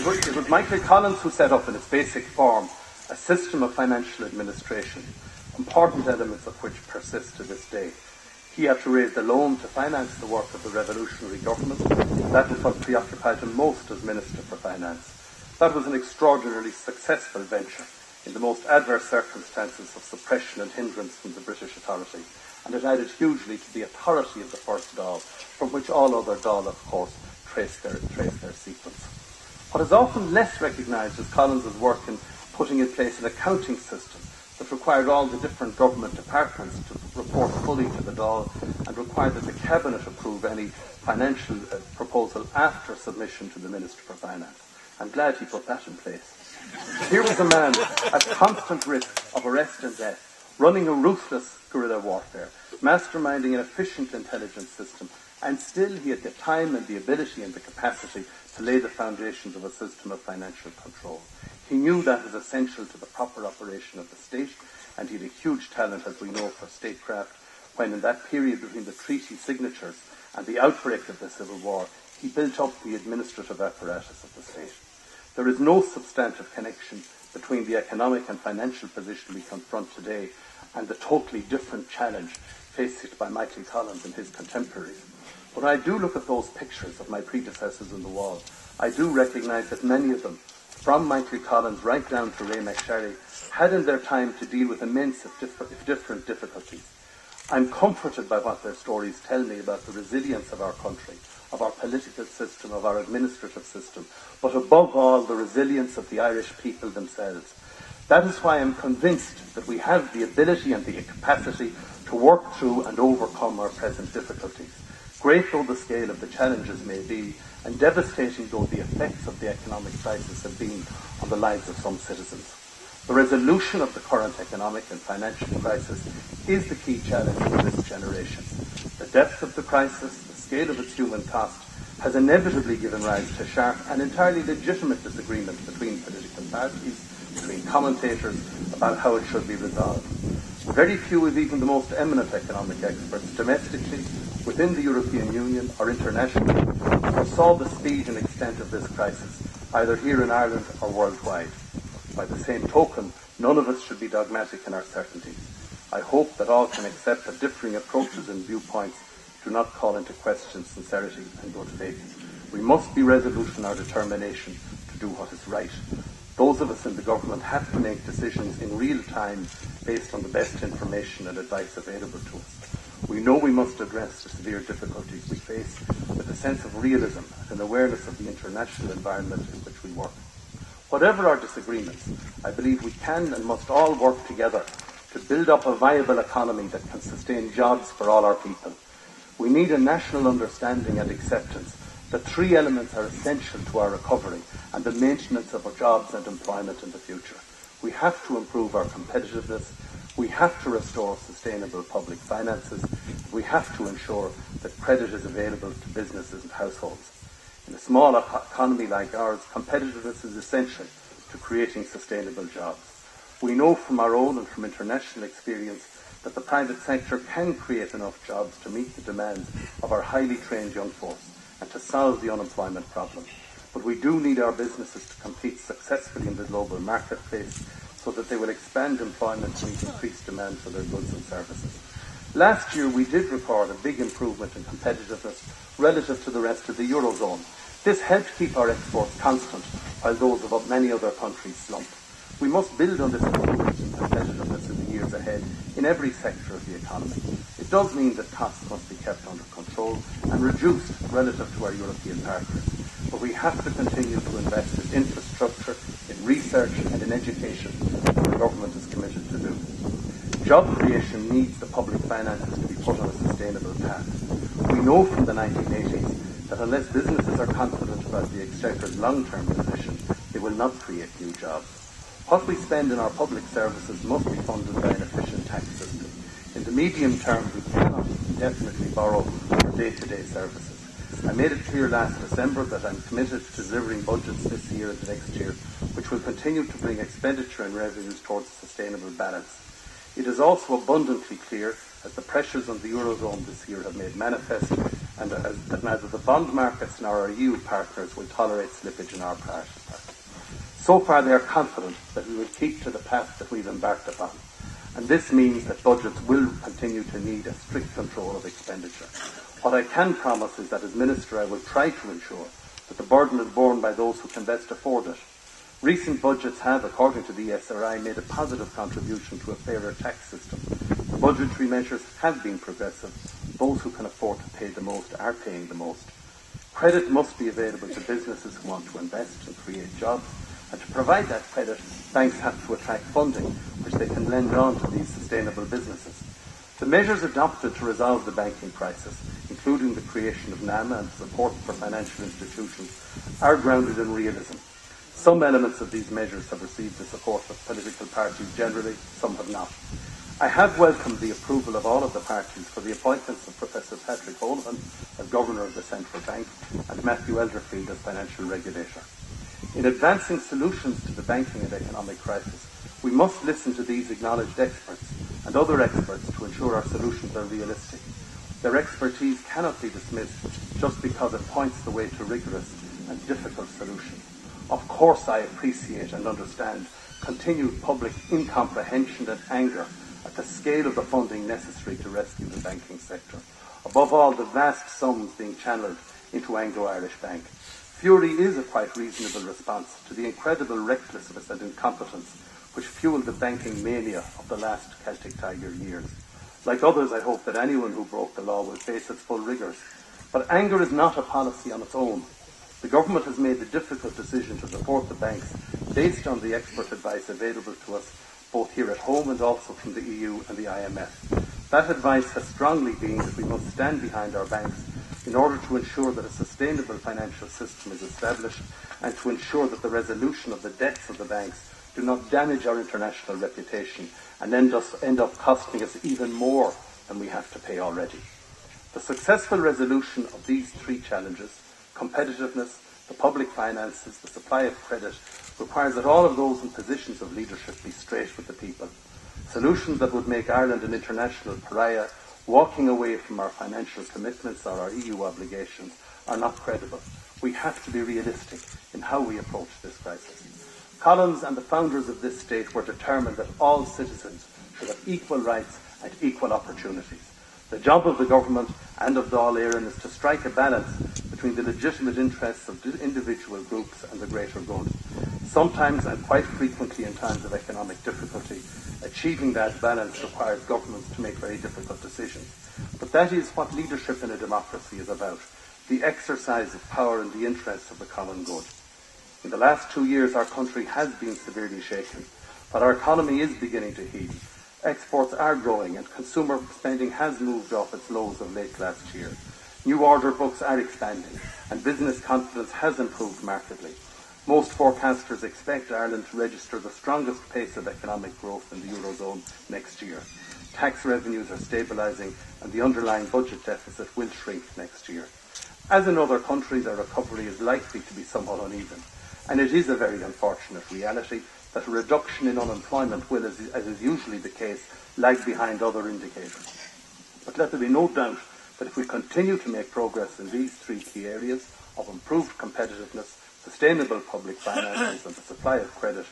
It was Michael Collins who set up in its basic form a system of financial administration, important elements of which persist to this day. He had to raise the loan to finance the work of the revolutionary government. That was what preoccupied him most as Minister for Finance. That was an extraordinarily successful venture in the most adverse circumstances of suppression and hindrance from the British authority, and it added hugely to the authority of the first Dáil, from which all other Dáil, of course, trace their sequence. What is often less recognised is Collins's work in putting in place an accounting system that required all the different government departments to report fully to the Dáil and required that the Cabinet approve any financial proposal after submission to the Minister for Finance. I'm glad he put that in place. Here was a man at constant risk of arrest and death, running a ruthless guerrilla warfare, masterminding an efficient intelligence system, and still he had the time and the ability and the capacity to lay the foundations of a system of financial control. He knew that was essential to the proper operation of the state, and he had a huge talent, as we know, for statecraft, when in that period between the treaty signatures and the outbreak of the Civil War, he built up the administrative apparatus of the state. There is no substantive connection between the economic and financial position we confront today and the totally different challenge faced by Michael Collins and his contemporaries. When I do look at those pictures of my predecessors on the wall, I do recognise that many of them, from Michael Collins right down to Ray McSherry, had in their time to deal with immense if different difficulties. I'm comforted by what their stories tell me about the resilience of our country, of our political system, of our administrative system, but above all, the resilience of the Irish people themselves. That is why I'm convinced that we have the ability and the capacity to work through and overcome our present difficulties. Great though the scale of the challenges may be, and devastating though the effects of the economic crisis have been on the lives of some citizens. The resolution of the current economic and financial crisis is the key challenge for this generation. The depth of the crisis, the scale of its human cost, has inevitably given rise to sharp and entirely legitimate disagreement between political parties, between commentators, about how it should be resolved. Very few of even the most eminent economic experts, domestically, within the European Union or internationally, foresaw the speed and extent of this crisis, either here in Ireland or worldwide. By the same token, none of us should be dogmatic in our certainties. I hope that all can accept that differing approaches and viewpoints do not call into question sincerity and good faith. We must be resolute in our determination to do what is right. Those of us in the government have to make decisions in real time based on the best information and advice available to us. We know we must address the severe difficulties we face with a sense of realism and an awareness of the international environment in which we work. Whatever our disagreements, I believe we can and must all work together to build up a viable economy that can sustain jobs for all our people. We need a national understanding and acceptance that three elements are essential to our recovery and the maintenance of our jobs and employment in the future. We have to improve our competitiveness, we have to restore sustainable public finances, we have to ensure that credit is available to businesses and households. In a small economy like ours, competitiveness is essential to creating sustainable jobs. We know from our own and from international experience that the private sector can create enough jobs to meet the demands of our highly trained young force and to solve the unemployment problem. But we do need our businesses to compete successfully in the global marketplace so that they will expand employment to meet increased demand for their goods and services. Last year we did record a big improvement in competitiveness relative to the rest of the Eurozone. This helped keep our exports constant while those of many other countries slumped. We must build on this improvement in competitiveness in the years ahead in every sector of the economy. It does mean that costs must be kept under control and reduced relative to our European partners. But we have to continue to invest in infrastructure, in research and in education, as the government is committed to do. Job creation needs the public finances to be put on a sustainable path. We know from the 1980s that unless businesses are confident about the Exchequer's long-term position, they will not create new jobs. What we spend in our public services must be funded by an efficient tax system. In the medium term, we cannot indefinitely borrow for day-to-day services. I made it clear last December that I'm committed to delivering budgets this year and next year, which will continue to bring expenditure and revenues towards a sustainable balance. It is also abundantly clear as the pressures on the Eurozone this year have made manifest, and that neither the bond markets nor our EU partners will tolerate slippage in our part. So far they are confident that we will keep to the path that we've embarked upon, and this means that budgets will continue to need a strict control of expenditure. What I can promise is that as Minister I will try to ensure that the burden is borne by those who can best afford it. Recent budgets have, according to the ESRI, made a positive contribution to a fairer tax system. The budgetary measures have been progressive. Those who can afford to pay the most are paying the most. Credit must be available to businesses who want to invest and create jobs, and to provide that credit, banks have to attract funding, which they can lend on to these sustainable businesses. The measures adopted to resolve the banking crisis, including the creation of NAMA and support for financial institutions, are grounded in realism. Some elements of these measures have received the support of political parties generally, some have not. I have welcomed the approval of all of the parties for the appointments of Professor Patrick Colum as Governor of the Central Bank and Matthew Elderfield as Financial Regulator. In advancing solutions to the banking and economic crisis, we must listen to these acknowledged experts and other experts to ensure our solutions are realistic. Their expertise cannot be dismissed just because it points the way to rigorous and difficult solutions. Of course, I appreciate and understand continued public incomprehension and anger at the scale of the funding necessary to rescue the banking sector. Above all, the vast sums being channelled into Anglo-Irish Bank. Fury is a quite reasonable response to the incredible recklessness and incompetence which fueled the banking mania of the last Celtic Tiger years. Like others, I hope that anyone who broke the law will face its full rigours. But anger is not a policy on its own. The government has made the difficult decision to support the banks based on the expert advice available to us both here at home and also from the EU and the IMF. That advice has strongly been that we must stand behind our banks in order to ensure that a sustainable financial system is established and to ensure that the resolution of the debts of the banks do not damage our international reputation and end up costing us even more than we have to pay already. The successful resolution of these three challenges, competitiveness, the public finances, the supply of credit, requires that all of those in positions of leadership be straight with the people. Solutions that would make Ireland an international pariah, walking away from our financial commitments or our EU obligations, are not credible. We have to be realistic in how we approach this crisis. Columns and the founders of this state were determined that all citizens should have equal rights and equal opportunities. The job of the government and of Dáil Éireann is to strike a balance between the legitimate interests of individual groups and the greater good. Sometimes and quite frequently in times of economic difficulty, achieving that balance requires governments to make very difficult decisions. But that is what leadership in a democracy is about, the exercise of power in the interests of the common good. In the last 2 years, our country has been severely shaken, but our economy is beginning to heal. Exports are growing and consumer spending has moved off its lows of late last year. New order books are expanding and business confidence has improved markedly. Most forecasters expect Ireland to register the strongest pace of economic growth in the Eurozone next year. Tax revenues are stabilising and the underlying budget deficit will shrink next year. As in other countries, our recovery is likely to be somewhat uneven, and it is a very unfortunate reality that a reduction in unemployment will, as is usually the case, lag behind other indicators. But let there be no doubt that if we continue to make progress in these three key areas of improved competitiveness, sustainable public finances and the supply of credit,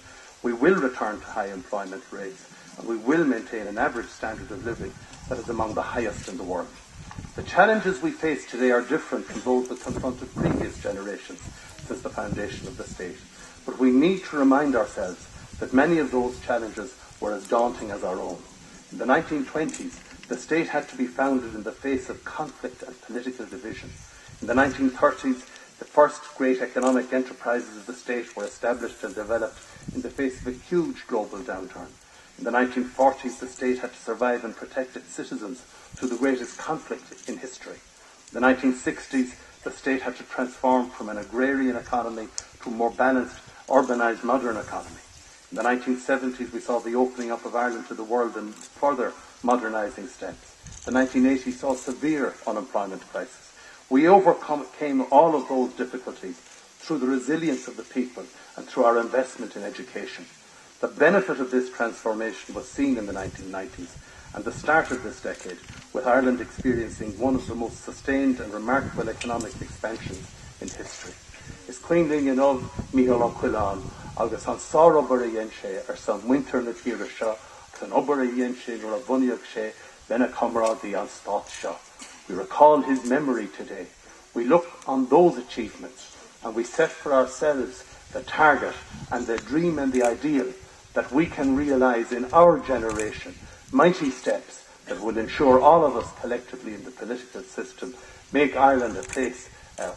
we will return to high employment rates and we will maintain an average standard of living that is among the highest in the world. The challenges we face today are different from those that confronted previous generations since the foundation of the state. But we need to remind ourselves that many of those challenges were as daunting as our own. In the 1920s, the state had to be founded in the face of conflict and political division. In the 1930s, the first great economic enterprises of the state were established and developed in the face of a huge global downturn. In the 1940s, the state had to survive and protect its citizens through the greatest conflict in history. In the 1960s, the state had to transform from an agrarian economy to a more balanced, urbanised, modern economy. In the 1970s, we saw the opening up of Ireland to the world and further modernising steps. The 1980s saw a severe unemployment crisis. We overcame all of those difficulties through the resilience of the people and through our investment in education. The benefit of this transformation was seen in the 1990s and the start of this decade, with Ireland experiencing one of the most sustained and remarkable economic expansions in history. Is Queenling of Mihal O'Quillan, agus an Sara Yenche, or some winter na Tira Shaw, an Obera Yenche, or a Vuniak She, then a comrade the Anstat Shaw. We recall his memory today. We look on those achievements, and we set for ourselves the target and the dream and the ideal that we can realise in our generation, mighty steps that will ensure all of us collectively in the political system make Ireland a place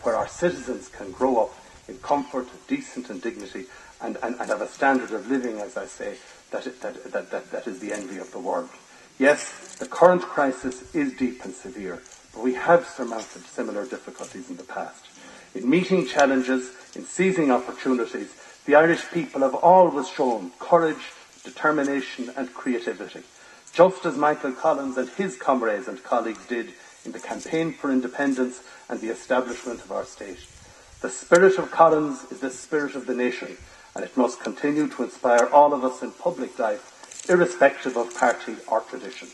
where our citizens can grow up in comfort, decent and dignity, and have a standard of living, as I say, that is the envy of the world. Yes, the current crisis is deep and severe, but we have surmounted similar difficulties in the past. In meeting challenges, in seizing opportunities, the Irish people have always shown courage, determination and creativity, just as Michael Collins and his comrades and colleagues did in the campaign for independence and the establishment of our state. The spirit of Collins is the spirit of the nation, and it must continue to inspire all of us in public life, irrespective of party or tradition.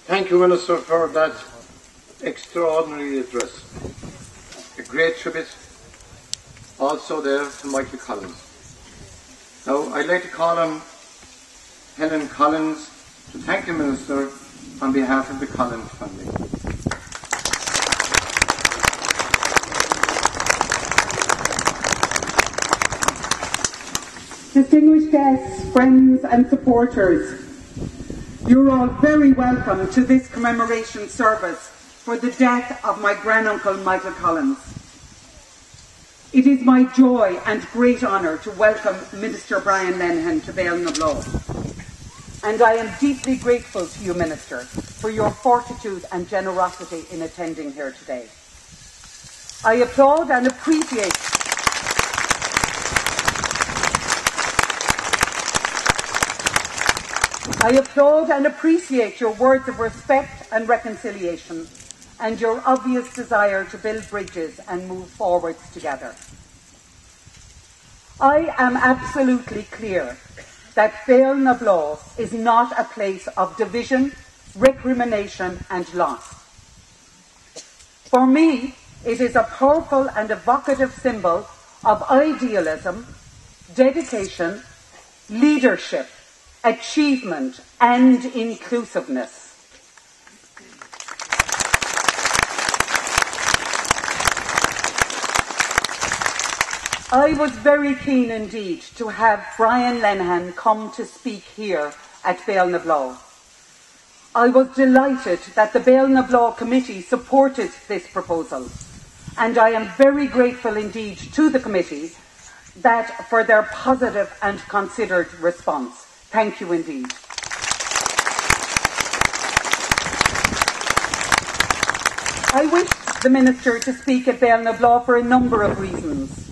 Thank you, Minister, for that extraordinary address. A great tribute also there to Michael Collins. Now, I'd like to call on Helen Collins to thank the Minister on behalf of the Collins family. Distinguished guests, friends and supporters, you're all very welcome to this commemoration service for the death of my granduncle Michael Collins. It is my joy and great honour to welcome Minister Brian Linehan to Fáil na Blo. And I am deeply grateful to you, Minister, for your fortitude and generosity in attending here today. I applaud and appreciate your words of respect and reconciliation and your obvious desire to build bridges and move forwards together. I am absolutely clear that Fáil na Blo is not a place of division, recrimination and loss. For me, it is a powerful and evocative symbol of idealism, dedication, leadership, achievement and inclusiveness. I was very keen indeed to have Brian Linehan come to speak here at Fáil na Blo. I was delighted that the Fáil na Blo committee supported this proposal, and I am very grateful indeed to the committee for their positive and considered response. Thank you indeed. I wished the Minister to speak at Fáil na Blo for a number of reasons.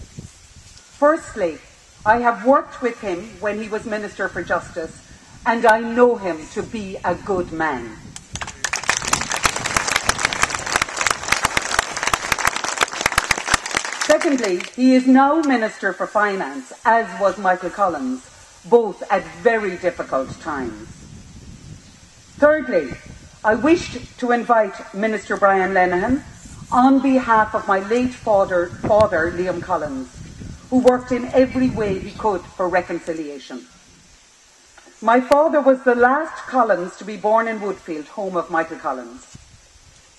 Firstly, I have worked with him when he was Minister for Justice, and I know him to be a good man. Secondly, he is now Minister for Finance, as was Michael Collins, both at very difficult times. Thirdly, I wished to invite Minister Brian Linehan on behalf of my late father Liam Collins, who worked in every way he could for reconciliation. My father was the last Collins to be born in Woodfield, home of Michael Collins.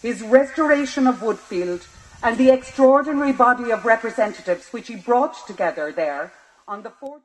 His restoration of Woodfield and the extraordinary body of representatives which he brought together there on the 4th